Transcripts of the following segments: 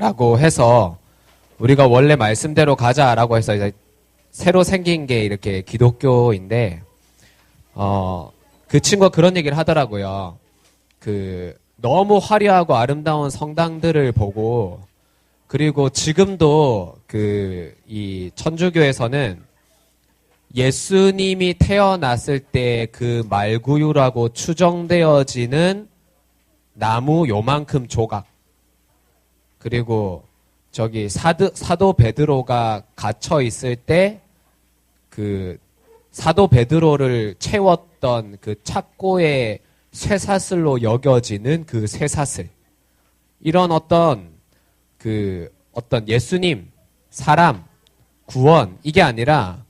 라고 해서 우리가 원래 말씀대로 가자라고 해서 이제 새로 생긴 게 이렇게 기독교인데, 그 친구가 그런 얘기를 하더라고요. 너무 화려하고 아름다운 성당들을 보고, 그리고 지금도 이 천주교에서는 예수님이 태어났을 때 그 말구유라고 추정되어지는 나무 요만큼 조각, 그리고 저기 사도 베드로가 갇혀 있을 때 사도 베드로를 채웠던 그 착고의 쇠사슬로 여겨지는 그 쇠사슬, 이런 어떤 예수님, 사람, 구원, 이게 아니라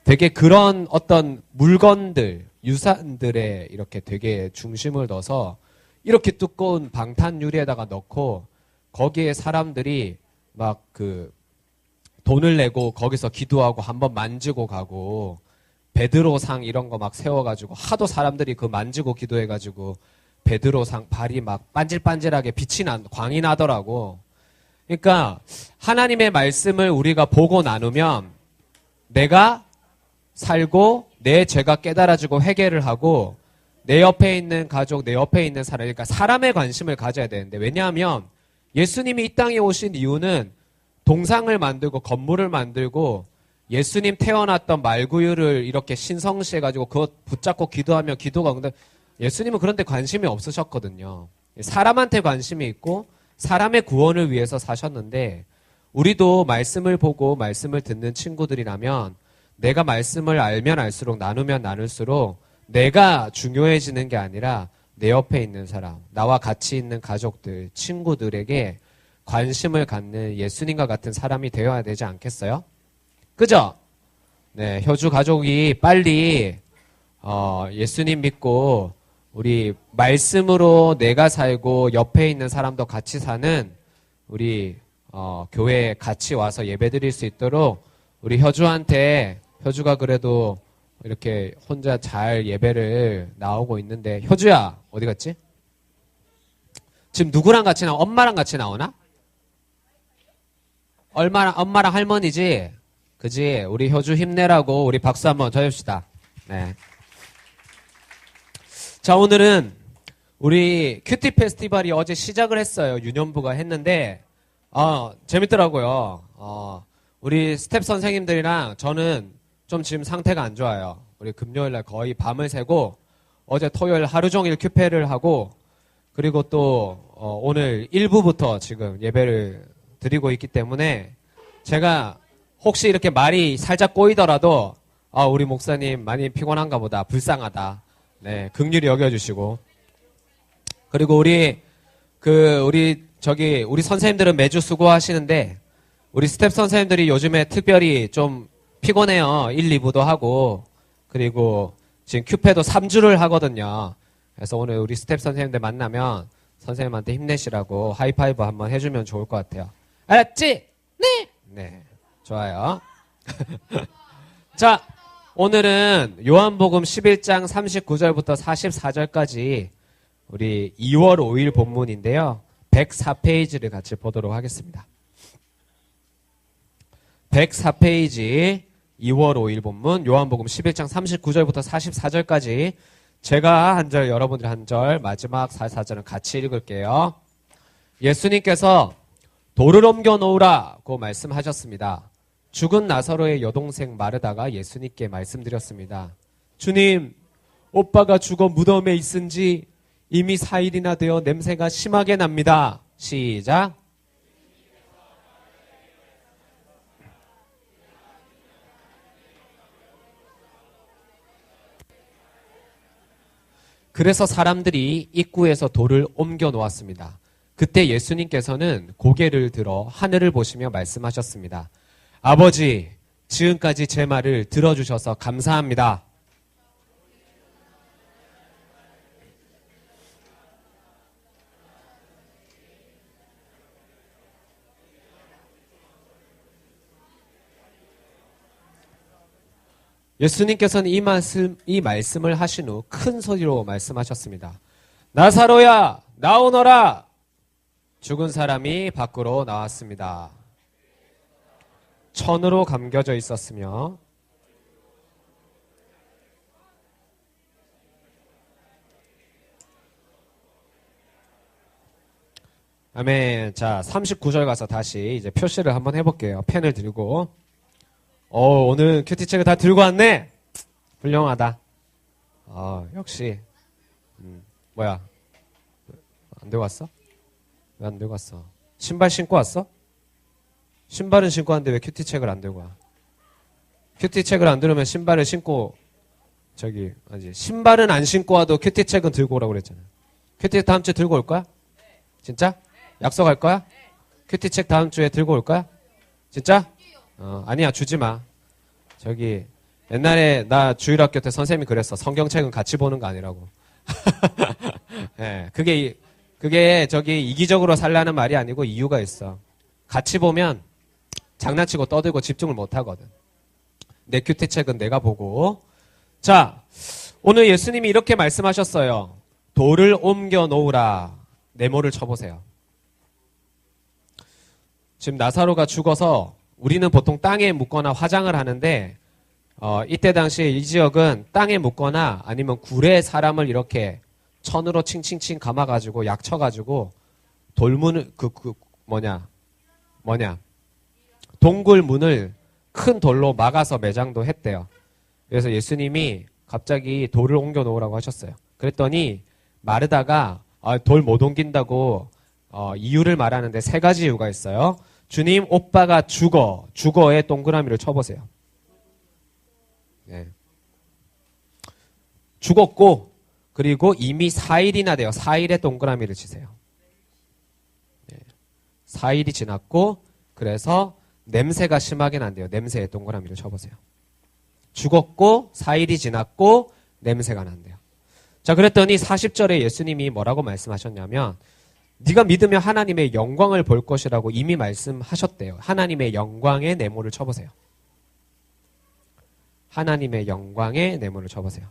되게 그런 어떤 물건들, 유산들에 이렇게 되게 중심을 넣어서 이렇게 두꺼운 방탄 유리에다가 넣고 거기에 사람들이 막 돈을 내고 거기서 기도하고 한번 만지고 가고, 베드로상 이런 거 막 세워가지고 하도 사람들이 만지고 기도해가지고 베드로상 발이 막 반질반질하게 광이 나더라고. 그러니까 하나님의 말씀을 우리가 보고 나누면 내가 살고 내 죄가 깨달아지고 회개를 하고 내 옆에 있는 가족, 내 옆에 있는 사람, 그러니까 사람의 관심을 가져야 되는데, 왜냐하면 예수님이 이 땅에 오신 이유는 동상을 만들고 건물을 만들고 예수님 태어났던 말구유를 이렇게 신성시해가지고 그것 붙잡고 기도하면 기도가, 근데 예수님은 그런 데 관심이 없으셨거든요. 사람한테 관심이 있고 사람의 구원을 위해서 사셨는데, 우리도 말씀을 보고 말씀을 듣는 친구들이라면 내가 말씀을 알면 알수록, 나누면 나눌수록 내가 중요해지는 게 아니라 내 옆에 있는 사람, 나와 같이 있는 가족들, 친구들에게 관심을 갖는 예수님과 같은 사람이 되어야 되지 않겠어요? 그죠? 네, 효주 가족이 빨리 예수님 믿고 우리 말씀으로 내가 살고 옆에 있는 사람도 같이 사는 우리 교회에 같이 와서 예배드릴 수 있도록 우리 효주한테, 효주가 그래도 이렇게 혼자 잘 예배를 나오고 있는데, 효주야 어디 갔지? 지금 누구랑 같이 나오나? 엄마랑 같이 나오나? 엄마랑 할머니지? 그지? 우리 효주 힘내라고 우리 박수 한번 쳐줍시다. 네. 자, 오늘은 우리 큐티 페스티벌이 어제 시작을 했어요. 유년부가 했는데 재밌더라고요. 우리 스텝 선생님들이랑 저는 좀 지금 상태가 안 좋아요. 우리 금요일날 거의 밤을 새고 어제 토요일 하루 종일 큐페를 하고, 그리고 또 오늘 1부부터 지금 예배를 드리고 있기 때문에 제가 혹시 이렇게 말이 살짝 꼬이더라도 우리 목사님 많이 피곤한가 보다, 불쌍하다, 네, 긍휼히 여겨주시고, 그리고 우리 선생님들은 매주 수고하시는데 우리 스텝 선생님들이 요즘에 특별히 좀 피곤해요. 1, 2부도 하고, 그리고 지금 큐페도 3주를 하거든요. 그래서 오늘 우리 스텝 선생님들 만나면 선생님한테 힘내시라고 하이파이브 한번 해주면 좋을 것 같아요. 알았지? 네! 네. 좋아요. 자, 오늘은 요한복음 11장 39절부터 44절까지 우리 2월 5일 본문인데요. 104페이지를 같이 보도록 하겠습니다. 104페이지 2월 5일 본문 요한복음 11장 39절부터 44절까지 제가 한 절, 여러분들이 한 절, 마지막 44절은 같이 읽을게요. 예수님께서 돌을 옮겨 놓으라고 말씀하셨습니다. 죽은 나사로의 여동생 마르다가 예수님께 말씀드렸습니다. 주님, 오빠가 죽어 무덤에 있은지 이미 4일이나 되어 냄새가 심하게 납니다. 시작. 그래서 사람들이 입구에서 돌을 옮겨 놓았습니다. 그때 예수님께서는 고개를 들어 하늘을 보시며 말씀하셨습니다. 아버지, 지금까지 제 말을 들어주셔서 감사합니다. 예수님께서는 이 말씀을 하신 후 큰 소리로 말씀하셨습니다. 나사로야, 나오너라! 죽은 사람이 밖으로 나왔습니다. 천으로 감겨져 있었으며 아멘. 자, 39절 가서 다시 이제 표시를 한번 해볼게요. 펜을 들고. 오늘 큐티책을 다 들고 왔네? 훌륭하다. 역시. 뭐야? 안 들고 왔어? 왜 안 들고 왔어? 신발 신고 왔어? 신발은 신고 왔는데 왜 큐티책을 안 들고 와? 큐티책을 안 들으면 신발을 신고, 신발은 안 신고 와도 큐티책은 들고 오라고 그랬잖아. 큐티책 다음 주에 들고 올 거야? 진짜? 약속할 거야? 큐티책 다음 주에 들고 올 거야? 진짜? 아니야, 주지 마. 옛날에 나 주일학교 때 선생님이 그랬어. 성경책은 같이 보는 거 아니라고. 네, 그게 이기적으로 살라는 말이 아니고 이유가 있어. 같이 보면 장난치고 떠들고 집중을 못 하거든. 내 큐티책은 내가 보고. 자, 오늘 예수님이 이렇게 말씀하셨어요. 돌을 옮겨 놓으라. 네모를 쳐보세요. 지금 나사로가 죽어서 우리는 보통 땅에 묻거나 화장을 하는데 이때 당시에 이 지역은 땅에 묻거나 아니면 굴에 사람을 이렇게 천으로 칭칭칭 감아가지고 약 쳐가지고 돌문을 동굴 문을 큰 돌로 막아서 매장도 했대요. 그래서 예수님이 갑자기 돌을 옮겨 놓으라고 하셨어요. 그랬더니 마르다가 돌 못 옮긴다고 이유를 말하는데 세 가지 이유가 있어요. 주님, 오빠가 죽어에 동그라미를 쳐보세요. 네. 죽었고 그리고 이미 4일이나 돼요. 4일에 동그라미를 치세요. 네. 4일이 지났고 그래서 냄새가 심하게 난대요. 냄새에 동그라미를 쳐보세요. 죽었고 4일이 지났고 냄새가 난대요. 자, 그랬더니 40절에 예수님이 뭐라고 말씀하셨냐면 네가 믿으면 하나님의 영광을 볼 것이라고 이미 말씀하셨대요. 하나님의 영광의 네모를 쳐보세요. 하나님의 영광의 네모를 쳐보세요.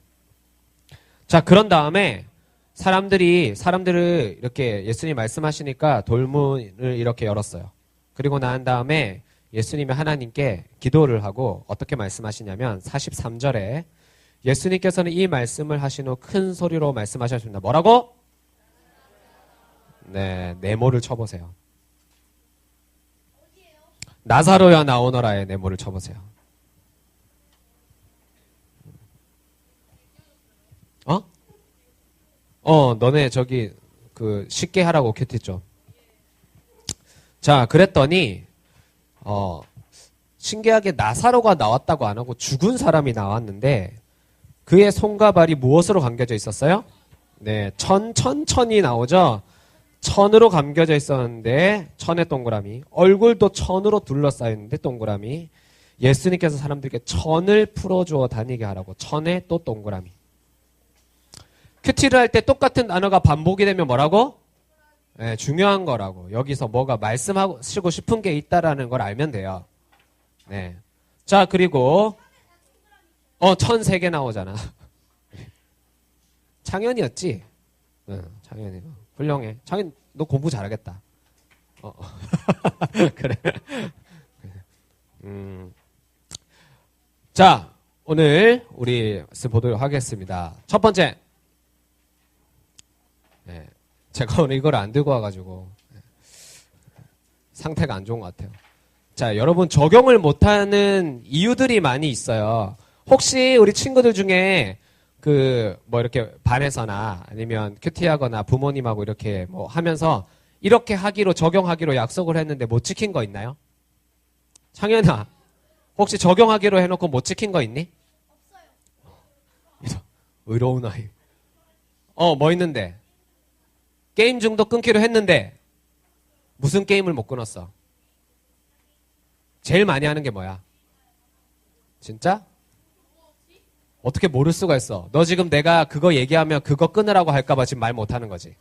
자, 그런 다음에 사람들을 이렇게 예수님 말씀하시니까 돌문을 이렇게 열었어요. 그리고 난 다음에 예수님이 하나님께 기도를 하고 어떻게 말씀하시냐면 43절에 예수님께서는 이 말씀을 하신 후 큰 소리로 말씀하셨습니다. 뭐라고? 네, 네모를 쳐보세요. 나사로야 나오너라의 네모를 쳐보세요. 너네 쉽게 하라고 큐티 좀. 자, 그랬더니 신기하게 나사로가 나왔다고 안 하고 죽은 사람이 나왔는데 그의 손과 발이 무엇으로 감겨져 있었어요? 네, 천이 나오죠? 천으로 감겨져 있었는데 천의 동그라미. 얼굴도 천으로 둘러싸였는데 동그라미. 예수님께서 사람들에게 천을 풀어주어 다니게 하라고. 천에 또 동그라미. 큐티를 할 때 똑같은 단어가 반복이 되면 뭐라고? 네, 중요한 거라고. 여기서 뭐가 말씀하시고 싶은 게 있다라는 걸 알면 돼요. 네. 자, 그리고 천 3개 나오잖아. 창현이었지? 응, 창현이. 훌륭해. 창현, 너 공부 잘하겠다. 그래. 자, 오늘 우리 보도록 하겠습니다. 첫 번째. 네, 제가 오늘 이걸 안 들고 와가지고 상태가 안 좋은 것 같아요. 자, 여러분 적용을 못하는 이유들이 많이 있어요. 혹시 우리 친구들 중에 이렇게 반에서나 아니면 큐티하거나 부모님하고 이렇게 하면서 이렇게 적용하기로 약속을 했는데 못 지킨 거 있나요? 창현아, 혹시 적용하기로 해놓고 못 지킨 거 있니? 없어요. 의로운 아이. 뭐 있는데? 게임 중독 끊기로 했는데 무슨 게임을 못 끊었어? 제일 많이 하는 게 뭐야? 진짜? 어떻게 모를 수가 있어? 너 지금 내가 그거 얘기하면 그거 끊으라고 할까봐 지금 말 못하는 거지.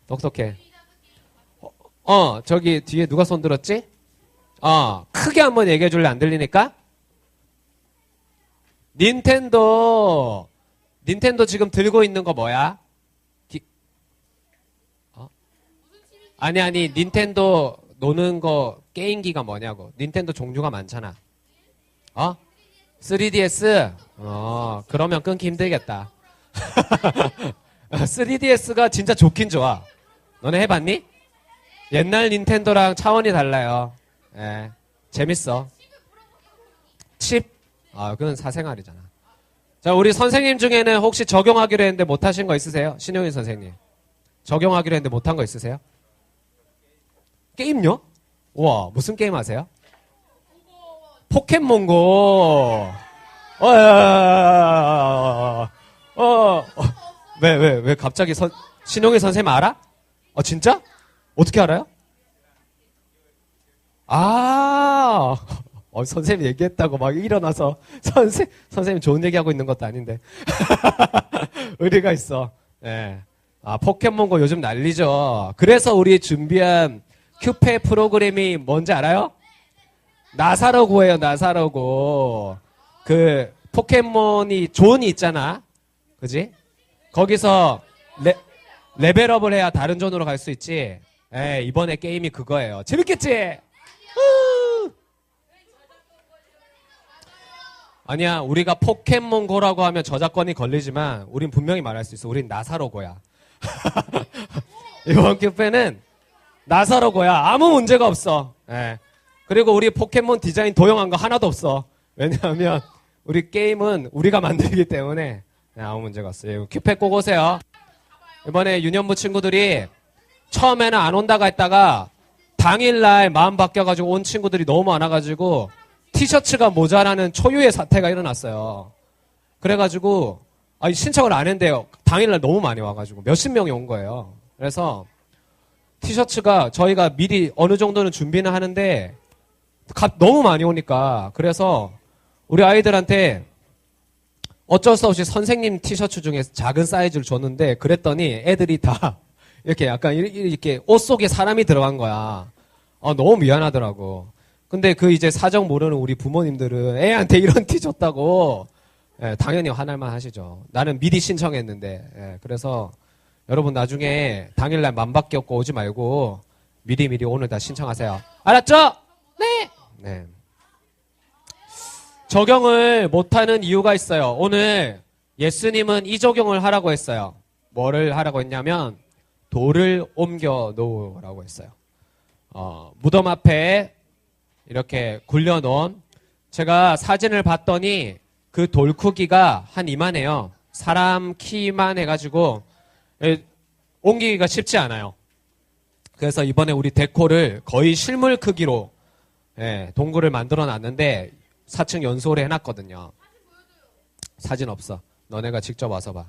똑똑해. 저기 뒤에 누가 손 들었지? 크게 한번 얘기해 줄래? 안 들리니까? 닌텐도 닌텐도 지금 들고 있는 거 뭐야? 아니, 닌텐도 노는 거 게임기가 뭐냐고. 닌텐도 종류가 많잖아. 3DS? 그러면 끊기 힘들겠다. 3DS가 진짜 좋긴 좋아. 너네 해봤니? 옛날 닌텐도랑 차원이 달라요. 예, 재밌어. 칩? 그건 사생활이잖아. 자, 우리 선생님 중에는 혹시 적용하기로 했는데 못하신 거 있으세요? 신용일 선생님. 적용하기로 했는데 못한 거 있으세요? 게임요? 우와, 무슨 게임 하세요? 포켓몬고. 왜 갑자기 신용일 선생님 알아? 진짜? 어떻게 알아요? 선생님 얘기했다고 막 일어나서 선생님 좋은 얘기하고 있는 것도 아닌데. 의리가 있어. 예. 포켓몬고 요즘 난리죠. 그래서 우리 준비한 큐페 프로그램이 뭔지 알아요? 나사로고예요, 나사로고. 그 포켓몬이 존이 있잖아. 그지? 거기서 레벨업을 해야 다른 존으로 갈 수 있지. 이번에 게임이 그거예요. 재밌겠지? 아니야, 우리가 포켓몬고라고 하면 저작권이 걸리지만 우린 분명히 말할 수 있어. 우린 나사로고야. 이번 큐페는 나사로고야. 아무 문제가 없어. 그리고 우리 포켓몬 디자인 도용한 거 하나도 없어. 왜냐하면 우리 게임은 우리가 만들기 때문에 아무 문제가 없어요. 큐페 꼭 오세요. 이번에 유년부 친구들이 처음에는 안 온다가 했다가 당일날 마음 바뀌어가지고 온 친구들이 너무 많아가지고 티셔츠가 모자라는 초유의 사태가 일어났어요. 그래가지고 신청을 안 했는데요. 당일날 너무 많이 와가지고 몇십 명이 온 거예요. 그래서 티셔츠가 저희가 미리 어느 정도는 준비는 하는데 너무 많이 오니까 그래서 우리 아이들한테 어쩔 수 없이 선생님 티셔츠 중에 작은 사이즈를 줬는데 그랬더니 애들이 다 이렇게 약간 이렇게 옷 속에 사람이 들어간 거야. 너무 미안하더라고. 근데 그 이제 사정 모르는 우리 부모님들은 애한테 이런 티 줬다고 당연히 화날만 하시죠. 나는 미리 신청했는데. 그래서 여러분 나중에 당일날 맘밖에 없고 오지 말고 미리 오늘 다 신청하세요. 알았죠? 네. 적용을 못하는 이유가 있어요. 오늘 예수님은 이 적용을 하라고 했어요. 뭐를 하라고 했냐면 돌을 옮겨 놓으라고 했어요. 무덤 앞에 이렇게 굴려놓은 제가 사진을 봤더니 그 돌 크기가 한 이만해요. 사람 키만 해가지고 옮기기가 쉽지 않아요. 그래서 이번에 우리 데코를 거의 실물 크기로 동굴을 만들어 놨는데 4층 연소를 해놨거든요. 사진 없어. 너네가 직접 와서 봐.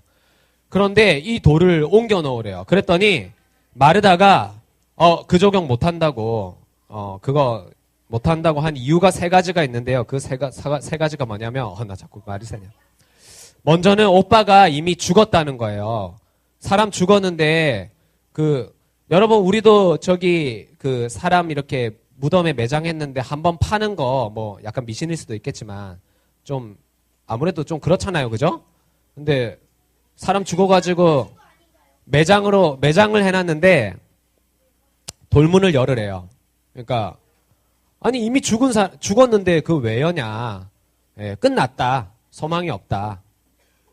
그런데 이 돌을 옮겨 놓으래요. 그랬더니 마르다가 그 적용 못한다고 그거 못한다고 한 이유가 세 가지가 있는데요. 그 세 가지가 뭐냐면 나 자꾸 말이 새냐. 먼저는 오빠가 이미 죽었다는 거예요. 사람 죽었는데 여러분 우리도 저기 그 사람 이렇게 무덤에 매장했는데 한번 파는 거 뭐 약간 미신일 수도 있겠지만 좀 아무래도 좀 그렇잖아요. 그죠? 근데 사람 죽어가지고 매장을 해놨는데 돌문을 열으래요. 그러니까 아니 이미 죽었는데 그 왜 여냐. 끝났다. 소망이 없다.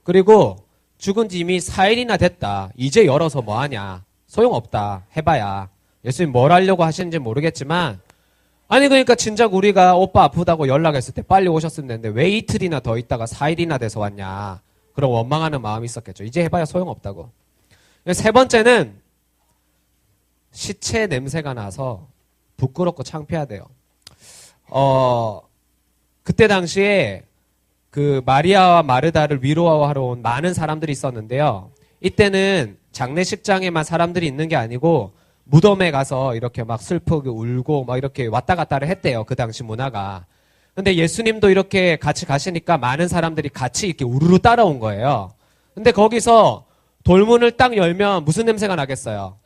그리고 죽은 지 이미 4일이나 됐다. 이제 열어서 뭐하냐. 소용없다. 해봐야. 예수님 뭘 하려고 하시는지 모르겠지만 아니 그러니까 진작 우리가 오빠 아프다고 연락했을 때 빨리 오셨으면 되는데 왜 이틀이나 더 있다가 4일이나 돼서 왔냐. 그런 원망하는 마음이 있었겠죠. 이제 해봐야 소용없다고. 세 번째는 시체 냄새가 나서 부끄럽고 창피하대요. 그때 당시에 그 마리아와 마르다를 위로하러 온 많은 사람들이 있었는데요. 이때는 장례식장에만 사람들이 있는 게 아니고 무덤에 가서 이렇게 막 슬프게 울고 막 이렇게 왔다 갔다를 했대요. 그 당시 문화가. 근데 예수님도 이렇게 같이 가시니까 많은 사람들이 같이 이렇게 우르르 따라온 거예요. 근데 거기서 돌문을 딱 열면 무슨 냄새가 나겠어요?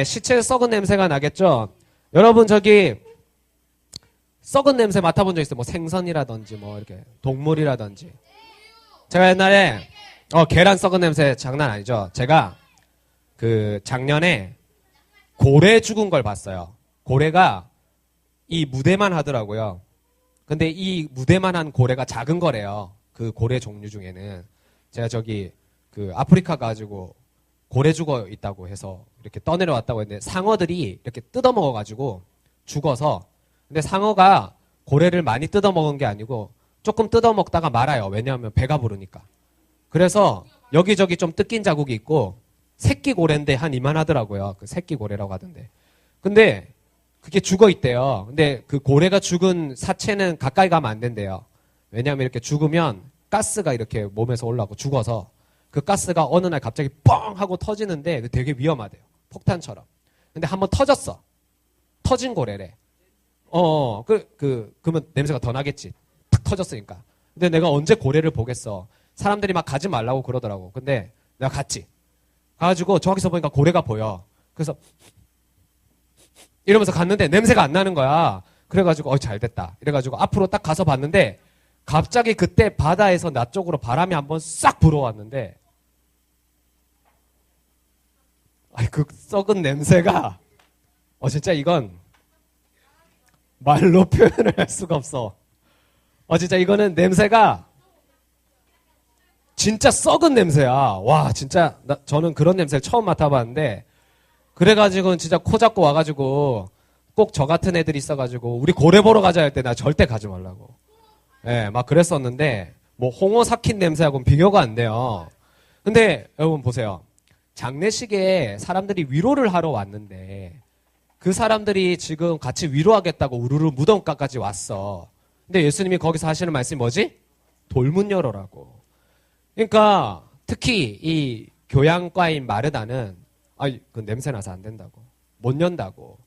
시체 썩은 냄새가 나겠죠? 여러분 저기 썩은 냄새 맡아본 적 있어요? 뭐 생선이라든지 뭐 이렇게 동물이라든지. 제가 옛날에 계란 썩은 냄새 장난 아니죠. 제가 그 작년에 고래 죽은 걸 봤어요. 고래가 이 무대만 하더라고요. 근데 이 무대만 한 고래가 작은 거래요. 그 고래 종류 중에는. 제가 저기 그 아프리카 가지고 고래 죽어 있다고 해서 이렇게 떠내려왔다고 했는데 상어들이 이렇게 뜯어먹어가지고 죽어서. 근데 상어가 고래를 많이 뜯어먹은 게 아니고 조금 뜯어먹다가 말아요. 왜냐하면 배가 부르니까. 그래서 여기저기 좀 뜯긴 자국이 있고 새끼 고래인데 한 이만하더라고요. 그 새끼 고래라고 하던데. 근데 그게 죽어 있대요. 근데 그 고래가 죽은 사체는 가까이 가면 안 된대요. 왜냐하면 이렇게 죽으면 가스가 이렇게 몸에서 올라오고 죽어서 그 가스가 어느 날 갑자기 뻥 하고 터지는데 되게 위험하대요. 폭탄처럼. 근데 한번 터졌어. 터진 고래래. 그러면 냄새가 더 나겠지. 탁 터졌으니까. 근데 내가 언제 고래를 보겠어. 사람들이 막 가지 말라고 그러더라고. 근데 내가 갔지. 가가지고 저기서 보니까 고래가 보여. 그래서 이러면서 갔는데 냄새가 안 나는 거야. 그래가지고 잘 됐다. 이래가지고 앞으로 딱 가서 봤는데 갑자기 그때 바다에서 나 쪽으로 바람이 한번 싹 불어왔는데 그 썩은 냄새가 진짜 이건 말로 표현을 할 수가 없어. 진짜 이거는 냄새가 진짜 썩은 냄새야. 와, 진짜 저는 그런 냄새를 처음 맡아봤는데 그래가지고 진짜 코 잡고 와가지고 꼭 저 같은 애들이 있어가지고 우리 고래 보러 가자 할 때 나 절대 가지 말라고. 막 그랬었는데 뭐 홍어 삭힌 냄새하고는 비교가 안 돼요. 근데 여러분 보세요. 장례식에 사람들이 위로를 하러 왔는데 그 사람들이 지금 같이 위로하겠다고 우르르 무덤가까지 왔어. 근데 예수님이 거기서 하시는 말씀이 뭐지? 돌문 열어라고. 그러니까 특히 이 교양과인 마르다는 그 냄새 나서 안 된다고. 못 연다고.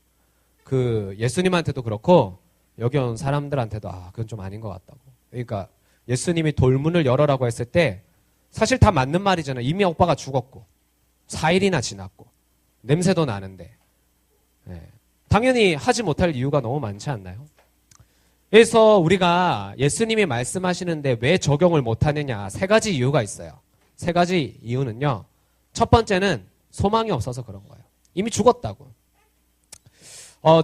그 예수님한테도 그렇고 여기 온 사람들한테도 그건 좀 아닌 것 같다고. 그러니까 예수님이 돌문을 열어라고 했을 때 사실 다 맞는 말이잖아요. 이미 오빠가 죽었고 4일이나 지났고 냄새도 나는데 당연히 하지 못할 이유가 너무 많지 않나요? 그래서 우리가 예수님이 말씀하시는데 왜 적용을 못하느냐 3가지 이유가 있어요. 3가지 이유는요. 첫 번째는 소망이 없어서 그런 거예요. 이미 죽었다고.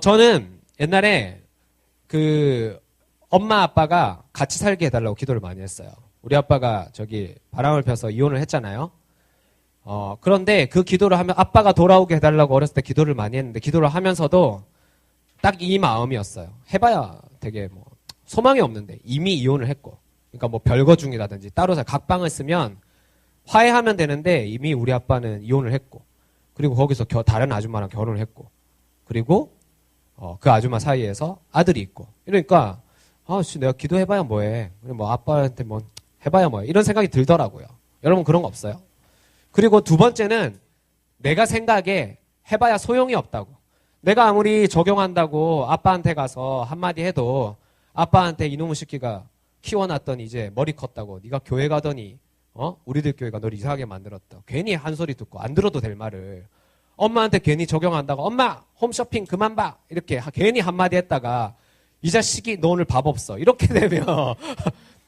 저는 옛날에 그 엄마 아빠가 같이 살게 해달라고 기도를 많이 했어요. 우리 아빠가 저기 바람을 펴서 이혼을 했잖아요. 그런데 그 기도를 하면 아빠가 돌아오게 해달라고 어렸을 때 기도를 많이 했는데 기도를 하면서도 딱 이 마음이었어요. 해봐야 되게 뭐 소망이 없는데 이미 이혼을 했고 그러니까 뭐 별거 중이라든지 따로 각방을 쓰면 화해하면 되는데 이미 우리 아빠는 이혼을 했고 그리고 거기서 다른 아줌마랑 결혼을 했고 그리고 그 아줌마 사이에서 아들이 있고 이러니까 내가 기도해봐야 뭐해. 뭐 아빠한테 뭐 해봐야 뭐해. 이런 생각이 들더라고요. 여러분 그런 거 없어요? 그리고 두 번째는 내가 생각에 해봐야 소용이 없다고. 내가 아무리 적용한다고 아빠한테 가서 한마디 해도 아빠한테 이놈의 새끼가 키워놨더니 이제 머리 컸다고 네가 교회 가더니 우리들 교회가 널 이상하게 만들었다. 괜히 한 소리 듣고 안 들어도 될 말을 엄마한테 괜히 적용한다고 엄마 홈쇼핑 그만 봐 이렇게 괜히 한마디 했다가 이 자식이 너 오늘 밥 없어 이렇게 되면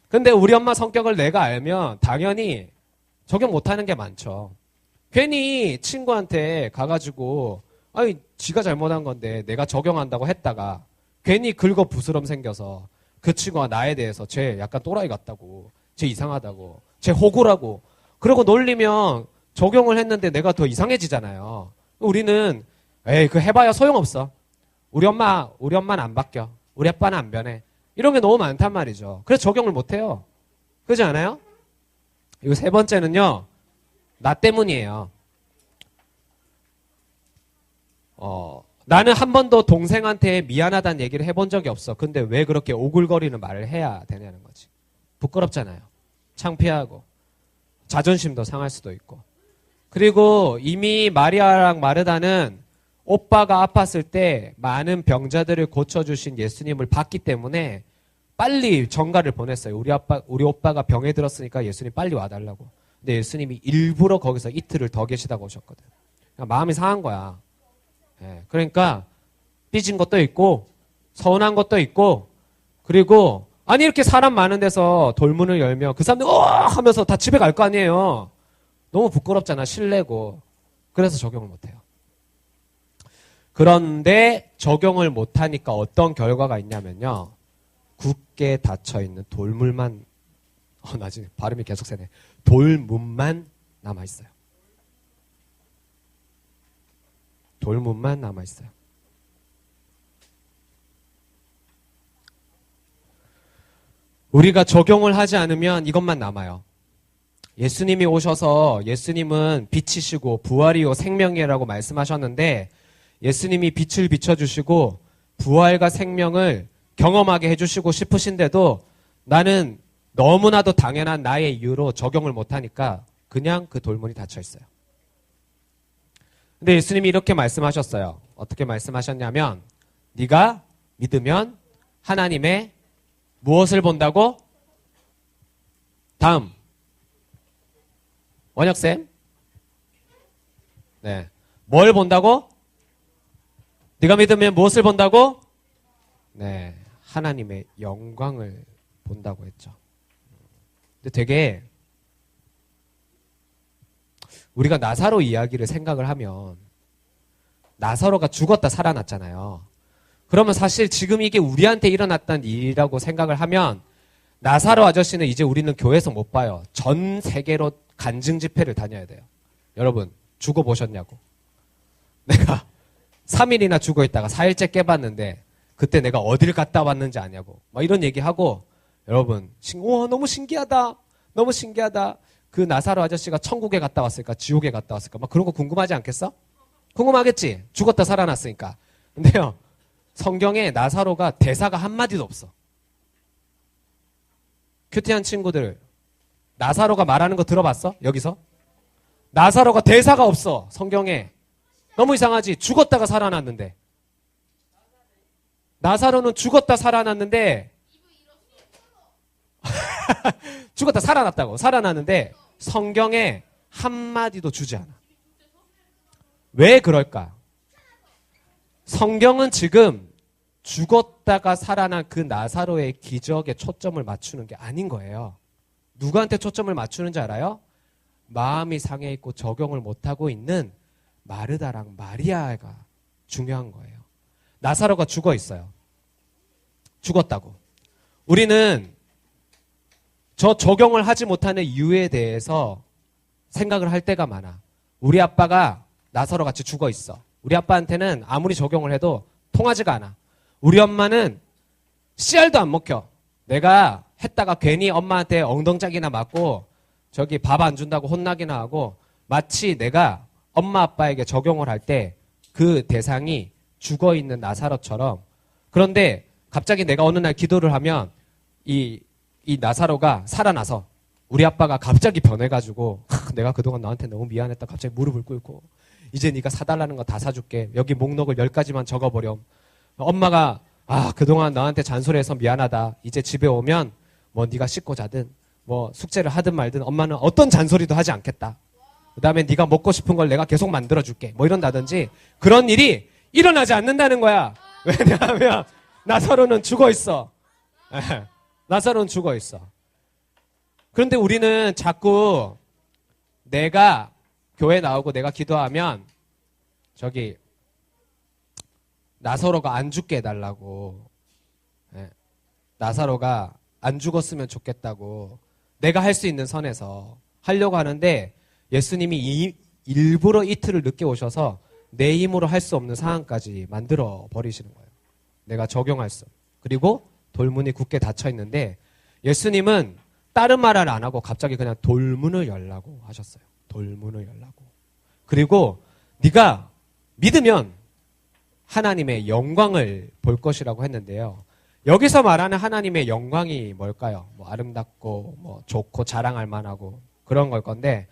근데 우리 엄마 성격을 내가 알면 당연히 적용 못하는 게 많죠. 괜히 친구한테 가가지고 지가 잘못한 건데 내가 적용한다고 했다가 괜히 긁어 부스럼 생겨서 그 친구가 나에 대해서 쟤 약간 또라이 같다고 쟤 이상하다고 쟤 호구라고 그러고 놀리면 적용을 했는데 내가 더 이상해지잖아요. 우리는 그 해봐야 소용없어. 우리 엄마는 안 바뀌어. 우리 아빠는 안 변해. 이런 게 너무 많단 말이죠. 그래서 적용을 못해요. 그렇지 않아요? 그리고 3번째는요. 나 때문이에요. 나는 한 번도 동생한테 미안하다는 얘기를 해본 적이 없어. 근데 왜 그렇게 오글거리는 말을 해야 되냐는 거지. 부끄럽잖아요. 창피하고 자존심도 상할 수도 있고. 그리고 이미 마리아랑 마르다는 오빠가 아팠을 때 많은 병자들을 고쳐주신 예수님을 봤기 때문에 빨리 전가를 보냈어요. 우리 오빠가 병에 들었으니까 예수님 빨리 와달라고. 근데 예수님이 일부러 거기서 이틀을 더 계시다고 오셨거든. 그러니까 마음이 상한 거야. 그러니까 삐진 것도 있고 서운한 것도 있고 그리고 아니 이렇게 사람 많은 데서 돌문을 열면 그 사람들 하면서 다 집에 갈 거 아니에요. 너무 부끄럽잖아. 실례고. 그래서 적용을 못해요. 그런데 적용을 못하니까 어떤 결과가 있냐면요. 굳게 닫혀있는 돌물만 나중에 발음이 계속 세네. 돌문만 남아있어요. 돌문만 남아있어요. 우리가 적용을 하지 않으면 이것만 남아요. 예수님이 오셔서 예수님은 빛이시고 부활이요 생명이라고 말씀하셨는데 예수님이 빛을 비춰주시고 부활과 생명을 경험하게 해주시고 싶으신데도 나는 너무나도 당연한 나의 이유로 적용을 못하니까 그냥 그 돌문이 닫혀있어요. 근데 예수님이 이렇게 말씀하셨어요. 어떻게 말씀하셨냐면 네가 믿으면 하나님의 무엇을 본다고? 다음 원혁쌤 네, 뭘 본다고? 네가 믿으면 무엇을 본다고? 네, 하나님의 영광을 본다고 했죠. 근데 되게 우리가 나사로 이야기를 생각을 하면 나사로가 죽었다 살아났잖아요. 그러면 사실 지금 이게 우리한테 일어났던 일이라고 생각을 하면 나사로 아저씨는 이제 우리는 교회에서 못 봐요. 전 세계로 간증 집회를 다녀야 돼요. 여러분 죽어보셨냐고. 내가 3일이나 죽어있다가 4일째 깨봤는데 그때 내가 어딜 갔다 왔는지 아냐고 막 이런 얘기하고 여러분 우와 너무 신기하다. 너무 신기하다. 그 나사로 아저씨가 천국에 갔다 왔을까 지옥에 갔다 왔을까 막 그런 거 궁금하지 않겠어? 궁금하겠지? 죽었다 살아났으니까. 근데요 성경에 나사로가 대사가 한마디도 없어. 큐티한 친구들 나사로가 말하는 거 들어봤어? 여기서? 나사로가 대사가 없어 성경에. 너무 이상하지? 죽었다가 살아났는데 나사로는 죽었다 살아났는데 죽었다 살아났다고 살아났는데 성경에 한마디도 주지 않아. 왜 그럴까? 성경은 지금 죽었다가 살아난 그 나사로의 기적에 초점을 맞추는 게 아닌 거예요. 누구한테 초점을 맞추는지 알아요? 마음이 상해 있고 적용을 못하고 있는 마르다랑 마리아가 중요한 거예요. 나사로가 죽어 있어요. 죽었다고. 우리는 저 적용을 하지 못하는 이유에 대해서 생각을 할 때가 많아. 우리 아빠가 나사로 같이 죽어 있어. 우리 아빠한테는 아무리 적용을 해도 통하지가 않아. 우리 엄마는 씨알도 안 먹혀. 내가 했다가 괜히 엄마한테 엉덩짝이나 맞고 저기 밥 안 준다고 혼나기나 하고 마치 내가 엄마 아빠에게 적용을 할 때 그 대상이 죽어 있는 나사로처럼. 그런데 갑자기 내가 어느 날 기도를 하면 이 나사로가 살아나서 우리 아빠가 갑자기 변해가지고 내가 그동안 너한테 너무 미안했다. 갑자기 무릎을 꿇고 이제 네가 사달라는 거 다 사줄게. 여기 목록을 10가지만 적어버렴. 엄마가 그동안 너한테 잔소리해서 미안하다. 이제 집에 오면 뭐 네가 씻고 자든 뭐 숙제를 하든 말든 엄마는 어떤 잔소리도 하지 않겠다. 그 다음에 네가 먹고 싶은 걸 내가 계속 만들어줄게. 뭐 이런다든지 그런 일이 일어나지 않는다는 거야. 왜냐하면 나사로는 죽어 있어. 나사로는 죽어 있어. 그런데 우리는 자꾸 내가 교회 나오고 내가 기도하면 저기 나사로가 안 죽게 해달라고, 나사로가 안 죽었으면 좋겠다고 내가 할 수 있는 선에서 하려고 하는데 예수님이 일부러 이틀을 늦게 오셔서 내 힘으로 할 수 없는 상황까지 만들어 버리시는 거예요. 내가 적용할 수. 그리고 돌문이 굳게 닫혀 있는데 예수님은 다른 말을 안 하고 갑자기 그냥 돌문을 열라고 하셨어요. 돌문을 열라고. 그리고 네가 믿으면 하나님의 영광을 볼 것이라고 했는데요. 여기서 말하는 하나님의 영광이 뭘까요? 뭐 아름답고 뭐 좋고 자랑할 만하고 그런 걸 건데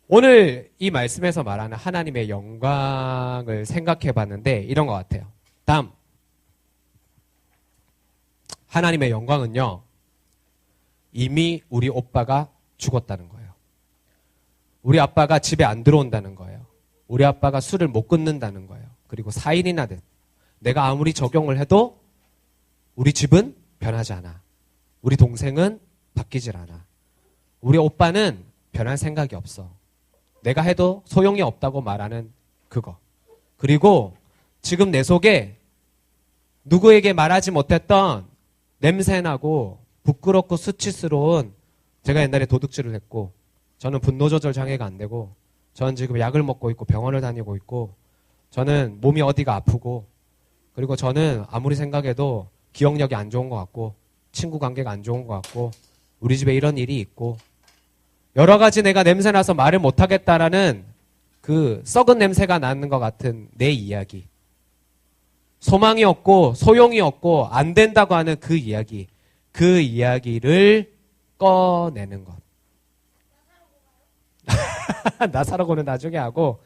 오늘 이 말씀에서 말하는 하나님의 영광을 생각해 봤는데 이런 것 같아요. 다음. 하나님의 영광은요. 이미 우리 오빠가 죽었다는 거예요. 우리 아빠가 집에 안 들어온다는 거예요. 우리 아빠가 술을 못 끊는다는 거예요. 그리고 4일이나 됐. 내가 아무리 적용을 해도 우리 집은 변하지 않아. 우리 동생은 바뀌질 않아. 우리 오빠는 변할 생각이 없어. 내가 해도 소용이 없다고 말하는 그거. 그리고 지금 내 속에 누구에게 말하지 못했던 냄새나고 부끄럽고 수치스러운, 제가 옛날에 도둑질을 했고, 저는 분노 조절 장애가 안 되고, 저는 지금 약을 먹고 있고 병원을 다니고 있고, 저는 몸이 어디가 아프고, 그리고 저는 아무리 생각해도 기억력이 안 좋은 것 같고, 친구 관계가 안 좋은 것 같고, 우리 집에 이런 일이 있고, 여러 가지 내가 냄새나서 말을 못하겠다라는 그 썩은 냄새가 나는 것 같은 내 이야기. 소망이 없고 소용이 없고 안 된다고 하는 그 이야기. 그 이야기를 꺼내는 것. 나사로고는 나중에 하고,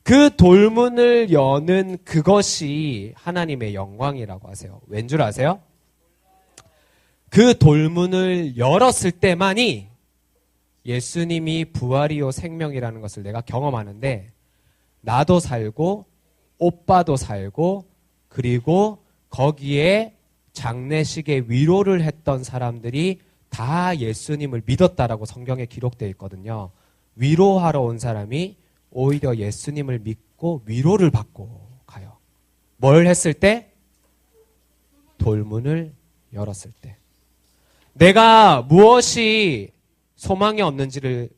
그 돌문을 여는 그것이 하나님의 영광이라고 하세요. 왠 줄 아세요? 그 돌문을 열었을 때만이 예수님이 부활이요 생명이라는 것을 내가 경험하는데, 나도 살고 오빠도 살고, 그리고 거기에 장례식에 위로를 했던 사람들이 다 예수님을 믿었다라고 성경에 기록되어 있거든요. 위로하러 온 사람이 오히려 예수님을 믿고 위로를 받고 가요. 뭘 했을 때? 돌문을 열었을 때. 내가 무엇이 소망이 없는지를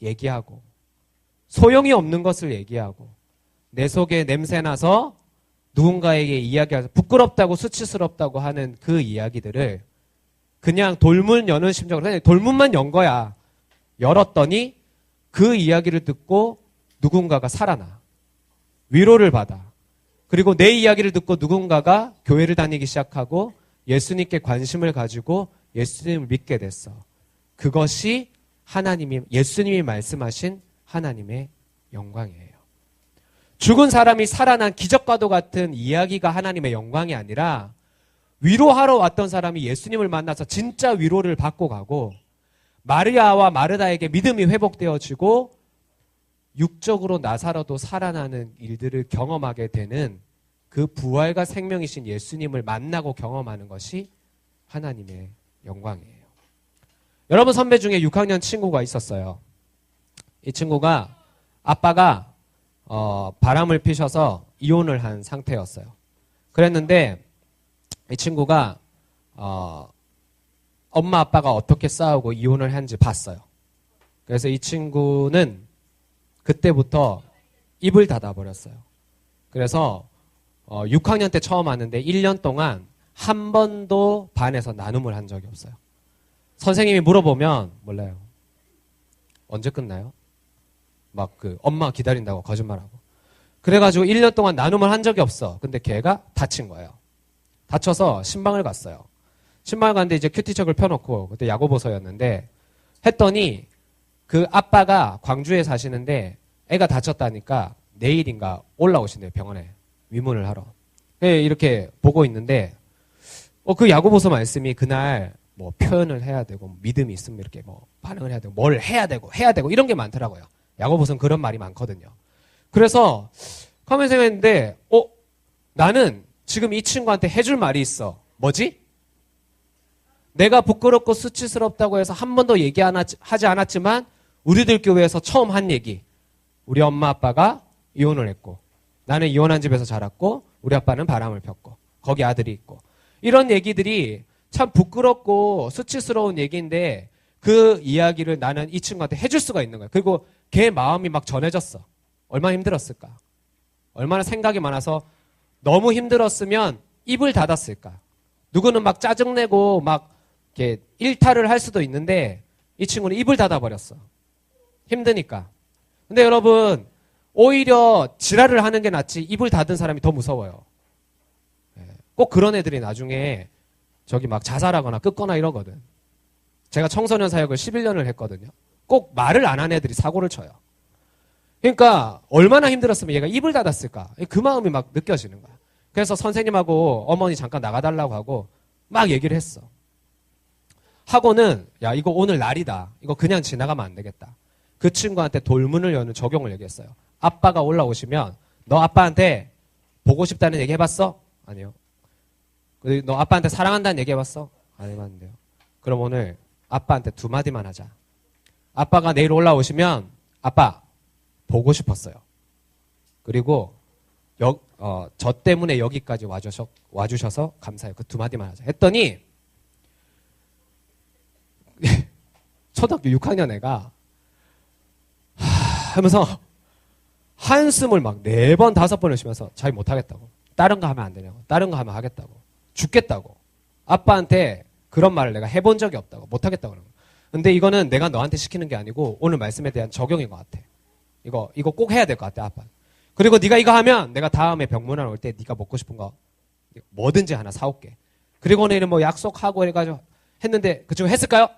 얘기하고, 소용이 없는 것을 얘기하고, 내 속에 냄새나서 누군가에게 이야기하면서 부끄럽다고 수치스럽다고 하는 그 이야기들을 그냥 돌문 여는 심정으로, 그냥 돌문만 연 거야. 열었더니 그 이야기를 듣고 누군가가 살아나. 위로를 받아. 그리고 내 이야기를 듣고 누군가가 교회를 다니기 시작하고 예수님께 관심을 가지고 예수님을 믿게 됐어. 그것이 예수님이 말씀하신 하나님의 영광이에요. 죽은 사람이 살아난 기적과도 같은 이야기가 하나님의 영광이 아니라, 위로하러 왔던 사람이 예수님을 만나서 진짜 위로를 받고 가고, 마리아와 마르다에게 믿음이 회복되어지고 육적으로 나사로도 살아나는 일들을 경험하게 되는, 그 부활과 생명이신 예수님을 만나고 경험하는 것이 하나님의 영광이에요. 여러분 선배 중에 6학년 친구가 있었어요. 이 친구가 아빠가 바람을 피셔서 이혼을 한 상태였어요. 그랬는데 이 친구가 엄마 아빠가 어떻게 싸우고 이혼을 한지 봤어요. 그래서 이 친구는 그때부터 입을 닫아버렸어요. 그래서 6학년 때 처음 왔는데 1년 동안 한 번도 반에서 나눔을 한 적이 없어요. 선생님이 물어보면 몰라요. 언제 끝나요? 막 엄마 기다린다고 거짓말하고. 그래가지고 1년 동안 나눔을 한 적이 없어. 근데 걔가 다친 거예요. 다쳐서 신방을 갔어요. 신방을 갔는데 이제 큐티척을 펴놓고, 그때 야고보서였는데, 했더니 그 아빠가 광주에 사시는데 애가 다쳤다니까 내일인가 올라오신대요. 병원에 위문을 하러. 이렇게 보고 있는데 그 야고보서 말씀이 그날 뭐 표현을 해야 되고 믿음이 있으면 이렇게 뭐 반응을 해야 되고 뭘 해야 되고 이런 게 많더라고요. 야고보서는 그런 말이 많거든요. 그래서 가만히 생각했는데 나는 지금 이 친구한테 해줄 말이 있어. 뭐지? 내가 부끄럽고 수치스럽다고 해서 한 번도 하지 않았지만 우리들 교회에서 처음 한 얘기. 우리 엄마 아빠가 이혼을 했고, 나는 이혼한 집에서 자랐고, 우리 아빠는 바람을 폈고, 거기 아들이 있고, 이런 얘기들이 참 부끄럽고 수치스러운 얘기인데 그 이야기를 나는 이 친구한테 해줄 수가 있는 거야. 그리고 걔 마음이 막 전해졌어. 얼마나 힘들었을까? 얼마나 생각이 많아서 너무 힘들었으면 입을 닫았을까? 누구는 막 짜증내고 막 이렇게 일탈을 할 수도 있는데 이 친구는 입을 닫아버렸어. 힘드니까. 근데 여러분, 오히려 지랄을 하는 게 낫지 입을 닫은 사람이 더 무서워요. 꼭 그런 애들이 나중에 저기 막 자살하거나 끊거나 이러거든. 제가 청소년 사역을 11년을 했거든요. 꼭 말을 안 한 애들이 사고를 쳐요. 그러니까 얼마나 힘들었으면 얘가 입을 닫았을까. 그 마음이 막 느껴지는 거야. 그래서 선생님하고 어머니 잠깐 나가달라고 하고 막 얘기를 했어. 하고는 야 이거 오늘 날이다. 이거 그냥 지나가면 안 되겠다. 그 친구한테 돌문을 여는 적용을 얘기했어요. 아빠가 올라오시면 너 아빠한테 보고 싶다는 얘기 해봤어? 아니요. 너 아빠한테 사랑한다는 얘기 해봤어? 안 해봤는데요. 그럼 오늘 아빠한테 두 마디만 하자. 아빠가 내일 올라오시면 아빠 보고 싶었어요. 그리고 저 때문에 여기까지 와주셔서 감사해요. 그 두 마디만 하자. 했더니 초등학교 6학년 애가 하면서 한숨을 막 4번 5번을 쉬면서 자기 못하겠다고. 다른 거 하면 안 되냐고. 다른 거 하면 하겠다고. 죽겠다고. 아빠한테 그런 말을 내가 해본 적이 없다고. 못하겠다고 그러는 거야. 근데 이거는 내가 너한테 시키는 게 아니고 오늘 말씀에 대한 적용인 것 같아. 이거 꼭 해야 될 것 같아, 아빠. 그리고 네가 이거 하면 내가 다음에 병문안 올 때 네가 먹고 싶은 거 뭐든지 하나 사올게. 그리고 내일은 뭐 약속하고 해가지고 했는데 그쪽 했을까요?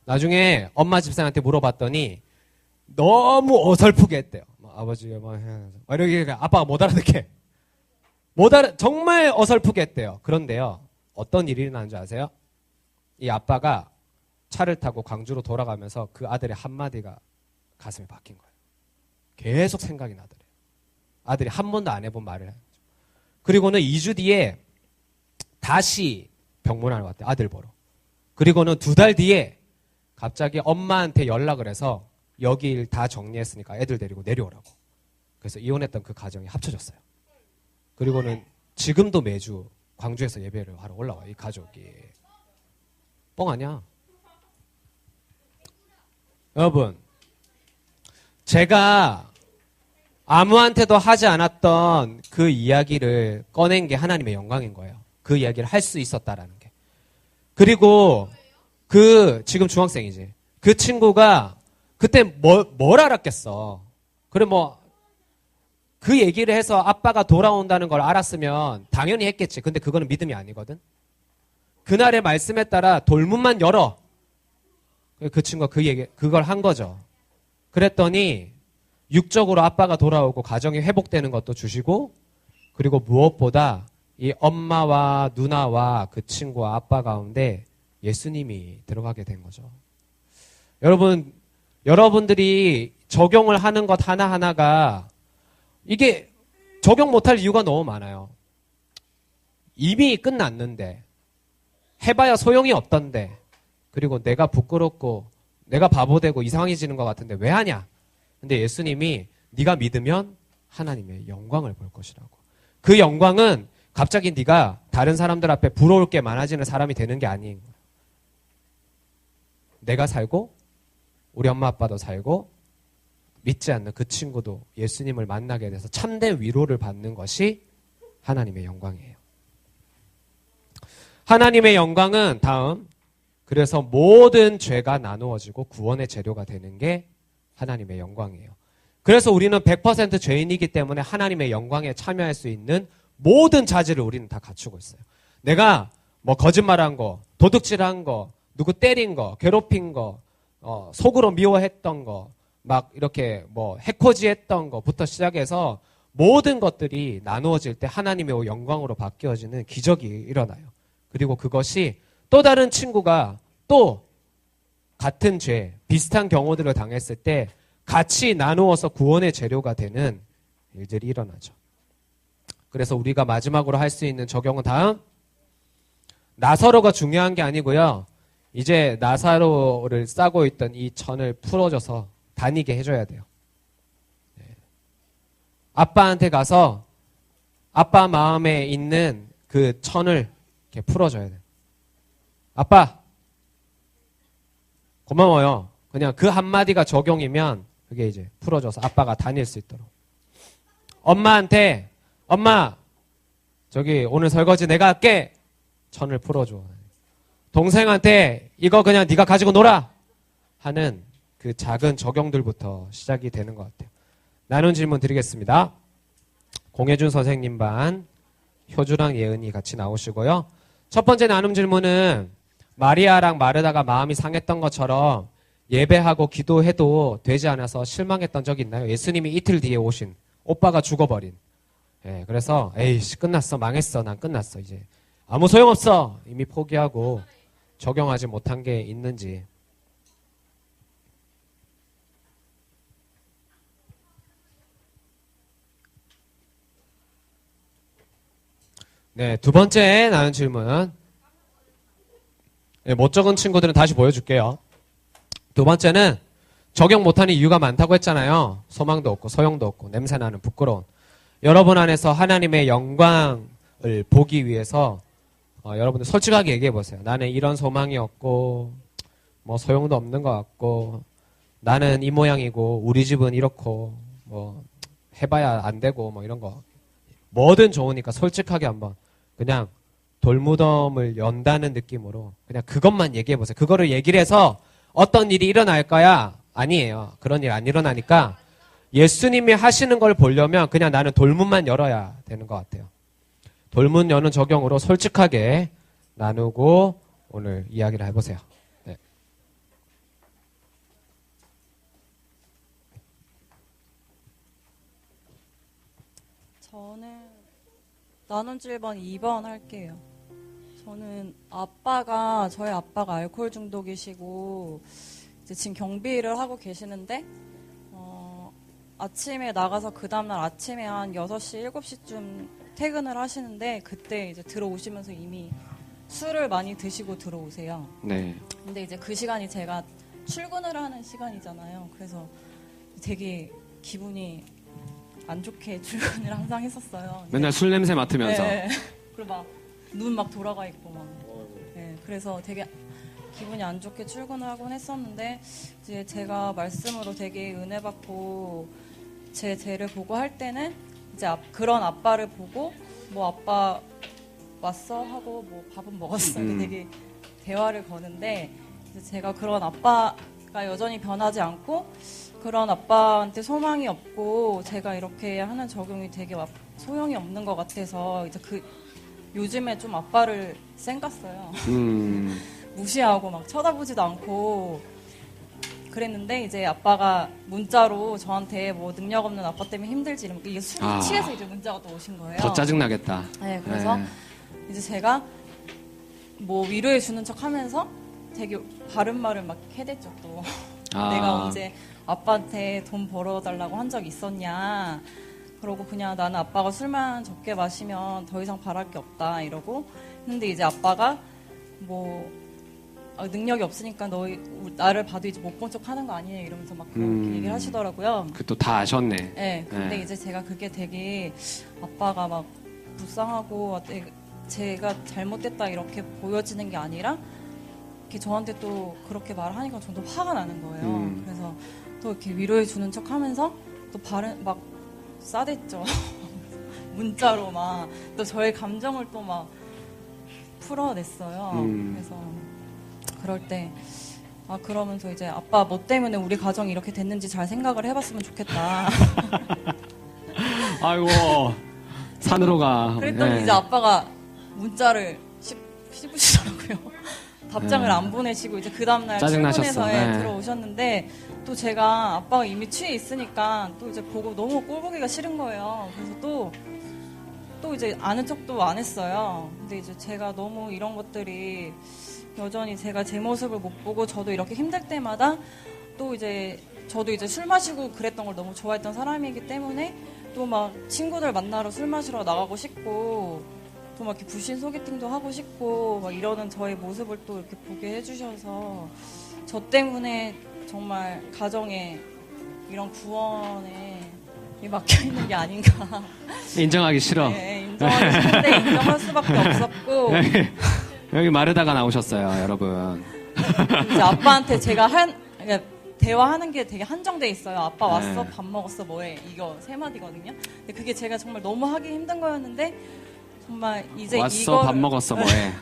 나중에 엄마 집사한테 물어봤더니 너무 어설프게 했대요. 아버지가 뭐 이렇게 아빠가 못 알아듣게. 정말 어설프게 했대요. 그런데요. 어떤 일이 일어나는 줄 아세요? 이 아빠가 차를 타고 광주로 돌아가면서 그 아들의 한마디가 가슴에 박힌 거예요. 계속 생각이 나더래요. 아들이 한 번도 안 해본 말을 해요. 그리고는 2주 뒤에 다시 병문안을 왔대요. 아들 보러. 그리고는 2달 뒤에 갑자기 엄마한테 연락을 해서 여기 일 다 정리했으니까 애들 데리고 내려오라고. 그래서 이혼했던 그 가정이 합쳐졌어요. 그리고는 지금도 매주 광주에서 예배를 하러 올라와. 이 가족이. 뻥 아니야. 여러분, 제가 아무한테도 하지 않았던 그 이야기를 꺼낸 게 하나님의 영광인 거예요. 그 이야기를 할 수 있었다라는 게. 그리고 지금 중학생이지. 그 친구가 그때 뭘 알았겠어. 그래 그 얘기를 해서 아빠가 돌아온다는 걸 알았으면 당연히 했겠지. 근데 그거는 믿음이 아니거든. 그날의 말씀에 따라 돌문만 열어. 그 친구가 그걸 한 거죠. 그랬더니 육적으로 아빠가 돌아오고 가정이 회복되는 것도 주시고, 그리고 무엇보다 이 엄마와 누나와 그 친구와 아빠 가운데 예수님이 들어가게 된 거죠. 여러분들이 적용을 하는 것 하나하나가 이게 적용 못할 이유가 너무 많아요. 이미 끝났는데, 해봐야 소용이 없던데, 그리고 내가 부끄럽고 내가 바보 되고 이상해지는 것 같은데 왜 하냐? 근데 예수님이 네가 믿으면 하나님의 영광을 볼 것이라고. 그 영광은 갑자기 네가 다른 사람들 앞에 부러울 게 많아지는 사람이 되는 게 아닌 거예요. 내가 살고 우리 엄마 아빠도 살고 믿지 않는 그 친구도 예수님을 만나게 돼서 참된 위로를 받는 것이 하나님의 영광이에요. 하나님의 영광은 다음, 그래서 모든 죄가 나누어지고 구원의 재료가 되는 게 하나님의 영광이에요. 그래서 우리는 100% 죄인이기 때문에 하나님의 영광에 참여할 수 있는 모든 자질을 우리는 다 갖추고 있어요. 내가 거짓말한 거, 도둑질한 거, 누구 때린 거, 괴롭힌 거, 속으로 미워했던 거, 막 이렇게 해코지했던 거부터 시작해서 모든 것들이 나누어질 때 하나님의 영광으로 바뀌어지는 기적이 일어나요. 그리고 그것이 또 다른 친구가 또 같은 죄, 비슷한 경우들을 당했을 때 같이 나누어서 구원의 재료가 되는 일들이 일어나죠. 그래서 우리가 마지막으로 할 수 있는 적용은 다음, 나사로가 중요한 게 아니고요. 이제 나사로를 싸고 있던 이 천을 풀어줘서 다니게 해줘야 돼요. 아빠한테 가서 아빠 마음에 있는 그 천을 이렇게 풀어줘야 돼요. 아빠, 고마워요. 그냥 그 한마디가 적용이면 그게 이제 풀어줘서 아빠가 다닐 수 있도록. 엄마한테, 엄마, 저기 오늘 설거지 내가 할게. 천을 풀어줘. 동생한테 이거 그냥 네가 가지고 놀아 하는 그 작은 적용들부터 시작이 되는 것 같아요. 나눈 질문 드리겠습니다. 공혜준 선생님 반, 효주랑 예은이 같이 나오시고요. 첫 번째 나눔 질문은 마리아랑 마르다가 마음이 상했던 것처럼 예배하고 기도해도 되지 않아서 실망했던 적 있나요? 예수님이 이틀 뒤에 오신, 오빠가 죽어버린. 그래서 에이씨 끝났어, 망했어, 난 끝났어, 이제 아무 소용없어, 이미 포기하고 적용하지 못한 게 있는지. 네, 두 번째 나눈 질문. 네, 못 적은 친구들은 다시 보여줄게요. 두 번째는 적용 못하는 이유가 많다고 했잖아요. 소망도 없고 소용도 없고 냄새나는 부끄러운. 여러분 안에서 하나님의 영광을 보기 위해서 여러분들 솔직하게 얘기해 보세요. 나는 이런 소망이 없고 뭐 소용도 없는 것 같고 나는 이 모양이고 우리 집은 이렇고 뭐 해봐야 안 되고 뭐 이런 거 뭐든 좋으니까 솔직하게 한번 그냥 돌무덤을 연다는 느낌으로 그냥 그것만 얘기해 보세요. 그거를 얘기를 해서 어떤 일이 일어날 거야? 아니에요. 그런 일 안 일어나니까 예수님이 하시는 걸 보려면 그냥 나는 돌문만 열어야 되는 것 같아요. 돌문 여는 적용으로 솔직하게 나누고 오늘 이야기를 해보세요. 네. 저는 나눈 질문 2번 할게요. 저는 저희 아빠가 알코올 중독이시고 이제 지금 경비를 하고 계시는데 아침에 나가서 그 다음날 아침에 한 6시, 7시쯤 퇴근을 하시는데 그때 이제 들어오시면서 이미 술을 많이 드시고 들어오세요. 네. 근데 이제 그 시간이 제가 출근을 하는 시간이잖아요. 그래서 되게 기분이 안 좋게 출근을 항상 했었어요. 맨날 술 냄새 맡으면서. 네. 그리고 막 눈 막 돌아가 있고 막. 네. 그래서 되게 기분이 안 좋게 출근을 하곤 했었는데 이제 제가 말씀으로 되게 은혜 받고 제 죄를 보고 할 때는 이제 그런 아빠를 보고 뭐 아빠 왔어 하고 뭐 밥은 먹었어 되게 대화를 거는데 이제 제가 그런 아빠가 여전히 변하지 않고 그런 아빠한테 소망이 없고 제가 이렇게 하는 적용이 되게 소용이 없는 것 같아서 이제 요즘에 좀 아빠를 쌩갔어요. 무시하고 막 쳐다보지도 않고 그랬는데 이제 아빠가 문자로 저한테 뭐 능력 없는 아빠 때문에 힘들지 이러면 이게 술이 취해서 이제 문자가 또 오신 거예요. 더 짜증나겠다. 네, 그래서 이제 제가 뭐 위로해 주는 척 하면서 되게 바른 말을 막 해댔죠 또. 내가 언제 아빠한테 돈 벌어달라고 한 적 있었냐. 그러고 그냥 나는 아빠가 술만 적게 마시면 더 이상 바랄 게 없다 이러고 근데 이제 아빠가 뭐 능력이 없으니까 나를 봐도 이제 못 본 척 하는 거 아니냐 이러면서 막 그렇게 얘기를 하시더라고요. 그 또 다 아셨네. 네, 근데 이제 제가 그게 되게 아빠가 막 불쌍하고 제가 잘못됐다 이렇게 보여지는 게 아니라 이렇게 저한테 또 그렇게 말하니까 좀 더 화가 나는 거예요. 그래서 또 이렇게 위로해 주는 척 하면서 또 막 싸댔죠. 문자로 막 또 저의 감정을 또 막 풀어냈어요. 그래서 그럴 때 그러면서 이제 아빠 뭐 때문에 우리 가정이 이렇게 됐는지 잘 생각을 해봤으면 좋겠다. 아이고 산으로 가. 그랬더니 이제 아빠가 문자를 씹으시더라고요. 답장을 안 보내시고 이제 그 다음날 출근해서 들어오셨는데 또 제가 아빠가 이미 취해 있으니까 또 이제 보고 너무 꼴보기가 싫은 거예요. 그래서 또 이제 아는 척도 안 했어요. 근데 이제 제가 너무 이런 것들이 여전히 제가 제 모습을 못 보고 저도 이렇게 힘들 때마다 또 이제 저도 이제 술 마시고 그랬던 걸 너무 좋아했던 사람이기 때문에 또 막 친구들 만나러 술 마시러 나가고 싶고 또 막 이렇게 부신 소개팅도 하고 싶고 막 이러는 저의 모습을 또 이렇게 보게 해주셔서 저 때문에 정말 가정에 이런 구원에 막혀 있는 게 아닌가. 인정하기 싫어. 네, 인정하기 싫은데 인정할 수밖에 없었고. 여기 마르다가 나오셨어요, 여러분. 이제 아빠한테 제가 대화하는 게 되게 한정돼 있어요. 아빠 왔어, 밥 먹었어, 뭐해? 이거 세 마디거든요. 근데 그게 제가 정말 너무 하기 힘든 거였는데 정말 이제 왔어, 밥 먹었어, 뭐해?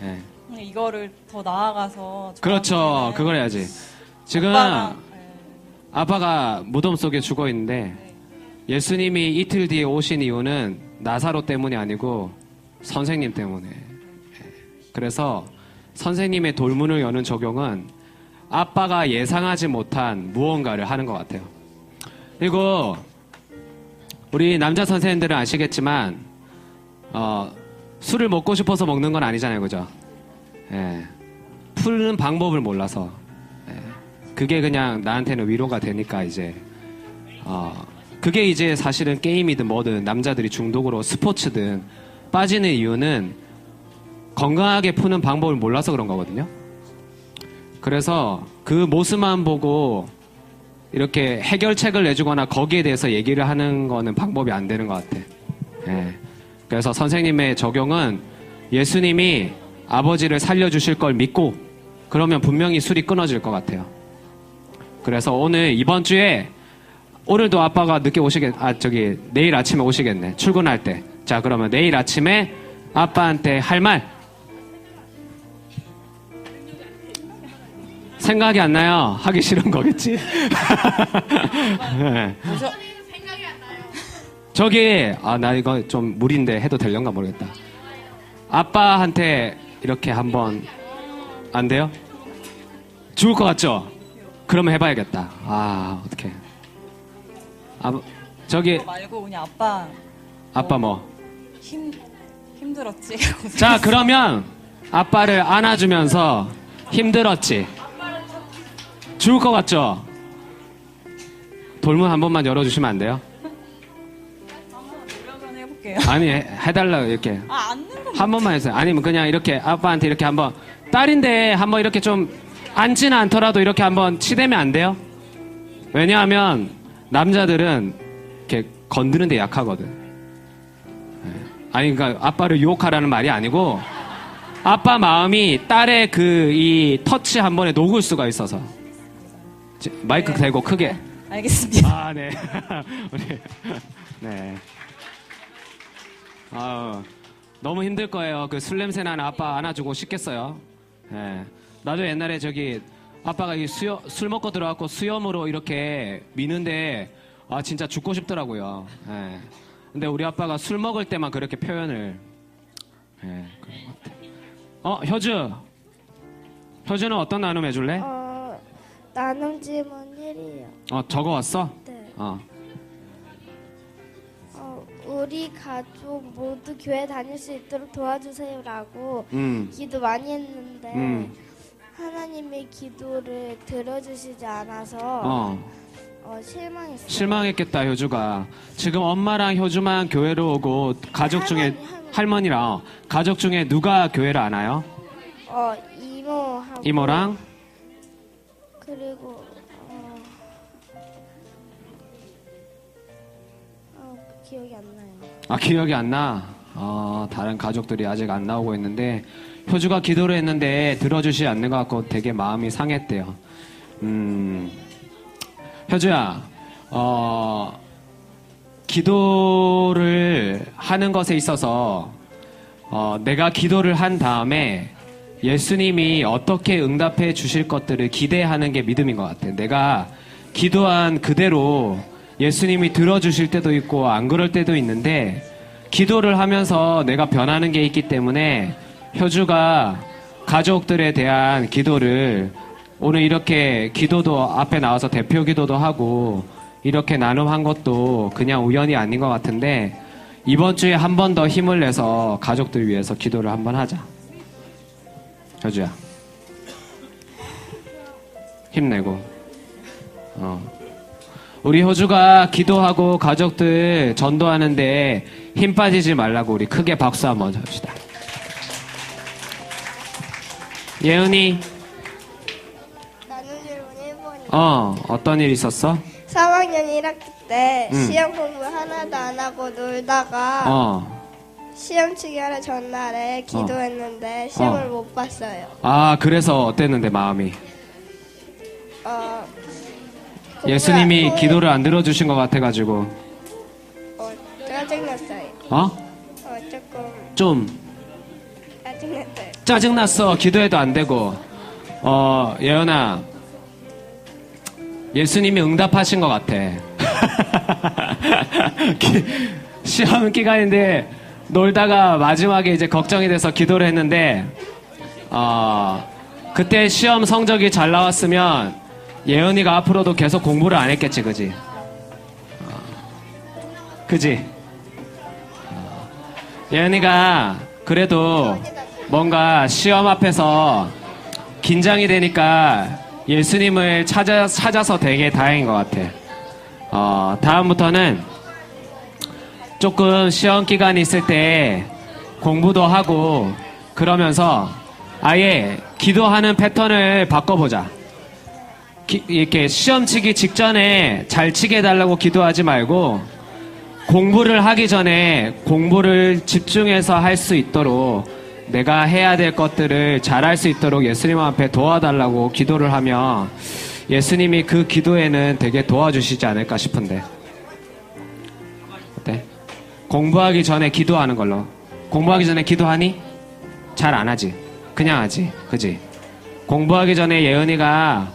네. 이거를 더 나아가서 그렇죠, 그걸 해야지. 지금 아빠가 무덤 속에 죽어 있는데 예수님이 이틀 뒤에 오신 이유는 나사로 때문이 아니고 선생님 때문에. 그래서 선생님의 돌문을 여는 적용은 아빠가 예상하지 못한 무언가를 하는 것 같아요. 그리고 우리 남자 선생님들은 아시겠지만 술을 먹고 싶어서 먹는 건 아니잖아요, 그죠? 푸는 방법을 몰라서 그게 그냥 나한테는 위로가 되니까 이제 그게 이제 사실은 게임이든 뭐든 남자들이 중독으로 스포츠든 빠지는 이유는 건강하게 푸는 방법을 몰라서 그런 거거든요. 그래서 그 모습만 보고 이렇게 해결책을 내주거나 거기에 대해서 얘기를 하는 거는 방법이 안 되는 것 같아. 예. 그래서 선생님의 적용은 예수님이 아버지를 살려주실 걸 믿고 그러면 분명히 술이 끊어질 것 같아요. 그래서 오늘 이번 주에 오늘도 아빠가 늦게 내일 아침에 오시겠네. 출근할 때. 자, 그러면 내일 아침에 아빠한테 할 말. 생각이 안 나요. 하기 싫은 거겠지. 네. 저기, 나 이거 좀 무리인데 해도 되려나 모르겠다. 아빠한테 이렇게 한번, 안 돼요? 죽을 것 같죠? 그러면 해봐야겠다. 어떡해. 저기, 그거 말고 그냥 아빠 뭐? 힘들었지. 자, 그러면 아빠를 안아주면서 힘들었지? 죽을 것 같죠? 돌문 한 번만 열어주시면 안 돼요? 노력은 해볼게요. 아니, 해달라고, 이렇게. 앉는 건 한 번만 해주세요. 아니면 그냥 이렇게 아빠한테 이렇게 한번, 딸인데 한번 이렇게 좀 앉지는 않더라도 이렇게 한번 치대면 안 돼요? 왜냐하면 남자들은 이렇게 건드는 데 약하거든. 아니, 그러니까 아빠를 유혹하라는 말이 아니고 아빠 마음이 딸의 이 터치 한 번에 녹을 수가 있어서. 마이크 대고 크게. 알겠습니다. 네. 우리, 네. 너무 힘들 거예요. 그 술 냄새 나는 아빠 안아주고 싶겠어요. 네. 나도 옛날에 아빠가 술 먹고 들어왔고 수염으로 이렇게 미는데, 진짜 죽고 싶더라고요. 네. 근데 우리 아빠가 술 먹을 때만 그렇게 표현을, 그런 것 같아. 효주는 어떤 나눔 해줄래? 나눔 질문 1이요. 적어왔어? 네. 어. 우리 가족 모두 교회 다닐 수 있도록 도와주세요라고 기도 많이 했는데 하나님의 기도를 들어주시지 않아서 실망했어요. 실망했겠다, 효주가. 지금 엄마랑 효주만 교회로 오고 가족 중에 할머니랑 가족 중에 누가 교회를 안 와요? 이모랑 그리고 기억이 안 나요. 기억이 안 나. 다른 가족들이 아직 안 나오고 있는데 효주가 기도를 했는데 들어주지 않는 것 같고 되게 마음이 상했대요. 효주야, 기도를 하는 것에 있어서 내가 기도를 한 다음에 예수님이 어떻게 응답해 주실 것들을 기대하는 게 믿음인 것 같아. 내가 기도한 그대로 예수님이 들어주실 때도 있고 안 그럴 때도 있는데 기도를 하면서 내가 변하는 게 있기 때문에 효주가 가족들에 대한 기도를 오늘 이렇게 기도도 앞에 나와서 대표 기도도 하고 이렇게 나눔한 것도 그냥 우연이 아닌 것 같은데 이번 주에 한 번 더 힘을 내서 가족들 위해서 기도를 한번 하자. 효주야, 힘내고. 우리 효주가 기도하고 가족들 전도하는데 힘 빠지지 말라고 우리 크게 박수 한번 칩시다. 예은이. 나눔 질문 1번이요. 어떤 일 있었어? 3학년 1학기 때 시험 공부 하나도 안 하고 놀다가 시험 치기 하루 전날에 기도했는데 시험을 못 봤어요. 그래서 어땠는데 마음이? 예수님이 기도를 안 들어주신 것 같아가지고. 짜증났어요. 조금 좀 짜증났어요. 짜증났어. 기도해도 안 되고. 예은아, 예수님이 응답하신 것 같아. 시험 기간인데 놀다가 마지막에 이제 걱정이 돼서 기도를 했는데 그때 시험 성적이 잘 나왔으면 예은이가 앞으로도 계속 공부를 안 했겠지, 그지? 그지? 예은이가 그래도 뭔가 시험 앞에서 긴장이 되니까 예수님을 찾아서 되게 다행인 것 같아. 다음부터는 조금 시험 기간이 있을 때 공부도 하고 그러면서 아예 기도하는 패턴을 바꿔보자. 이렇게 시험 치기 직전에 잘 치게 해달라고 기도하지 말고 공부를 하기 전에 공부를 집중해서 할 수 있도록 내가 해야 될 것들을 잘할 수 있도록 예수님 앞에 도와달라고 기도를 하면 예수님이 그 기도에는 되게 도와주시지 않을까 싶은데. 어때? 공부하기 전에 기도하는 걸로. 공부하기 전에 기도하니? 잘 안 하지. 그냥 하지. 그지? 공부하기 전에 예은이가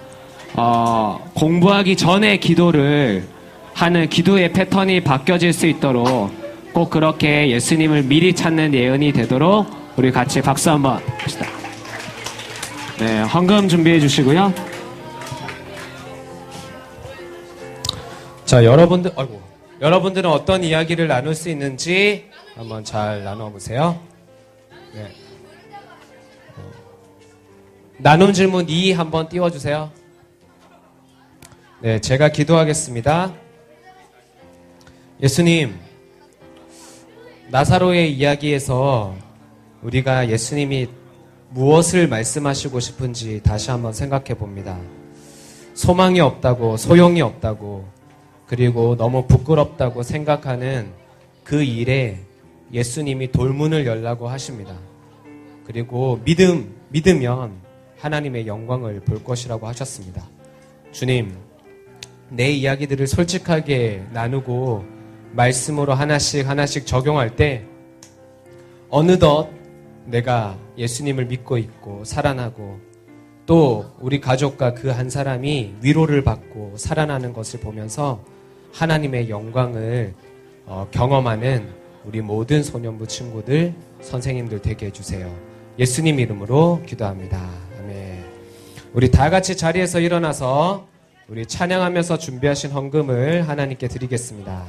공부하기 전에 기도를 하는 기도의 패턴이 바뀌어질 수 있도록 꼭 그렇게 예수님을 미리 찾는 예은이 되도록 우리 같이 박수 한번 합시다. 네, 헌금 준비해 주시고요. 자, 여러분들은 어떤 이야기를 나눌 수 있는지 한번 잘 나눠보세요. 네. 나눔 질문 2 한번 띄워주세요. 네, 제가 기도하겠습니다. 예수님, 나사로의 이야기에서 우리가 예수님이 무엇을 말씀하시고 싶은지 다시 한번 생각해 봅니다. 소망이 없다고, 소용이 없다고, 그리고 너무 부끄럽다고 생각하는 그 일에 예수님이 돌문을 열라고 하십니다. 그리고 믿으면 하나님의 영광을 볼 것이라고 하셨습니다. 주님, 내 이야기들을 솔직하게 나누고 말씀으로 하나씩 적용할 때 어느덧 내가 예수님을 믿고 있고 살아나고 또 우리 가족과 그 한 사람이 위로를 받고 살아나는 것을 보면서 하나님의 영광을 경험하는 우리 모든 소년부 친구들, 선생님들 되게 해주세요. 예수님 이름으로 기도합니다. 아멘. 우리 다 같이 자리에서 일어나서 우리 찬양하면서 준비하신 헌금을 하나님께 드리겠습니다.